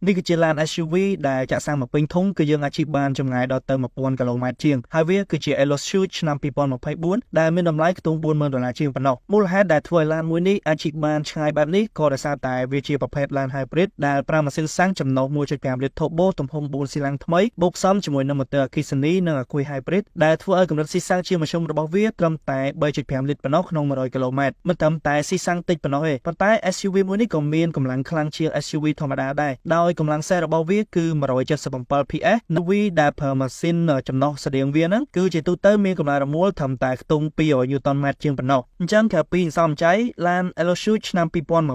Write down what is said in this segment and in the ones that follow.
នេះគឺជាឡាន SUV ដែលចាក់សាំងមកពេញធុងគឺយើងអាចជិះបានចម្ងាយដល់ទៅ 1000 គីឡូម៉ែត្រជាងហើយវាគឺជា Elosu ឆ្នាំ 2024 ដែលមានតម្លៃខ្ទង់ $40,000 ជាងប៉ុណ្ណោះមូលហេតុដែលធ្វើឲ្យឡានមួយនេះអាចជិះបានឆ្ងាយបែបនេះក៏ដោយសារតែវាជាប្រភេទឡាន Hybrid ដែលប្រើម៉ាស៊ីនសាំងចំណុះ 1.5 លីត្រ Turbo ទំហំ 4 ស៊ីឡាំងថ្មីបូកផ្សំជាមួយនឹងម៉ូទ័រអគ្គិសនីនិងអាគុយ Hybrid ដែលធ្វើឲ្យកម្រិតស៊ីសាំងជាមធ្យមរបស់វាត្រឹមតែ 3.5 លីត្រប៉ុណ្ណោះក្នុង 100 គីឡូម៉ែត្រមិនត្រឹមតែស៊ីសាំងតិចប៉ុណ្ណោះទេប៉ុន្តែ SUV មួយនេះក៏មានកម្លាំងខ្លាំងជាង SUV ធម្មតាដែរដោយកម្លាំងសេះរបស់វាគឺ 177 PS និងវាដែលប្រើម៉ាស៊ីនចំណុះស្តៀងវាហ្នឹងគឺជាទូទៅមានកម្លាំងរមុលត្រឹមតែខ្ទង់ 200 Nm ជាងប៉ុណ្ណោះអញ្ចឹងក្រៅពីសំចៃឡាន Elosu ឆ្នាំ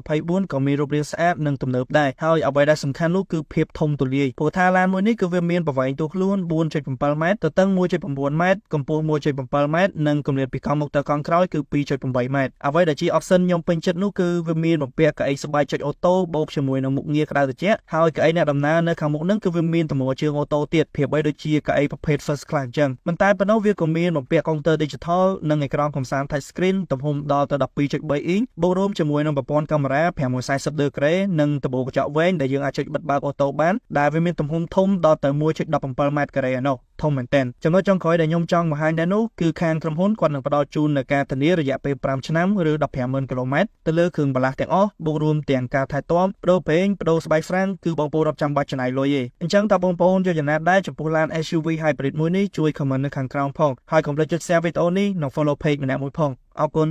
2024 ក៏មានរូបរាងស្អាតនិងទំនើបដែរហើយអ្វីដែលសំខាន់នោះគឺភាពធំទូលាយព្រោះថាឡានមួយនេះគឺវាមានប្រវែងតួខ្លួន 4.7 ម៉ែត្រទទឹង 1.9 ម៉ែត្រកម្ពស់ 1.7 ម៉ែត្រនិងគម្លាតពីកង់មុខទៅកង់ក្រោយគឺ 2.8 ម៉ែត្រអ្វីដែលជា option ខ្ញុំពេញចិត្តនោះគឺវាមានបំពាក់កៅអីសប្បាយចុចអូតូបូកជាមួយនឹងមុខងារក្តៅត្រជាក់ហើយកៅអីអ្នកដំណើរនៅខាងមុខនឹងគឺវាមានតម្រូវជើងអូតូទៀតភាពបីដូចជាកៅអីប្រភេទ First Class អញ្ចឹងប៉ុន្តែប៉ុណ្ណោះវាក៏មានបំពាក់ Counter Digital និងអេក្រង់កំសាន្ត Touch Screen ទំហំដល់ទៅ 12.3 អ៊ីងបូករួមជាមួយនឹងប្រព័ន្ធកាមេរ៉ា 540 degree និងតបូកញ្ចក់វែងដែលយើងអាចចុចបិទបើកអូតូបានដែលវាមានទំហំធំដល់ទៅ 1.17 ម៉ែត្រការ៉េឯណោះធំមែនតើចំណុចចុងក្រោយដែលខ្ញុំចង់បង្ហាញដែរនោះគឺខាងក្រុមហ៊ុនគាត់នឹងផ្ដល់ជូននូវការធានារយៈពេល5ឆ្នាំឬ 150,000 គីឡូម៉ែត្រទៅលើគ្រឿងបន្លាស់ទាំងអស់បូករួមទាំងការថែទាំបដូរប្រេងបដូរស្បែកហ្វ្រាំងគឺបងប្អូនរាប់ចាំបាច់ចំណាយលុយទេអញ្ចឹងតើបងប្អូនយកចំណាត់ដែរចំពោះឡាន SUV Hybrid មួយនេះជួយ comment នៅខាងក្រោមផងហើយកុំភ្លេចចុច share វីដេអូនេះនិង follow page ម្នាក់មួយផងអរគុណ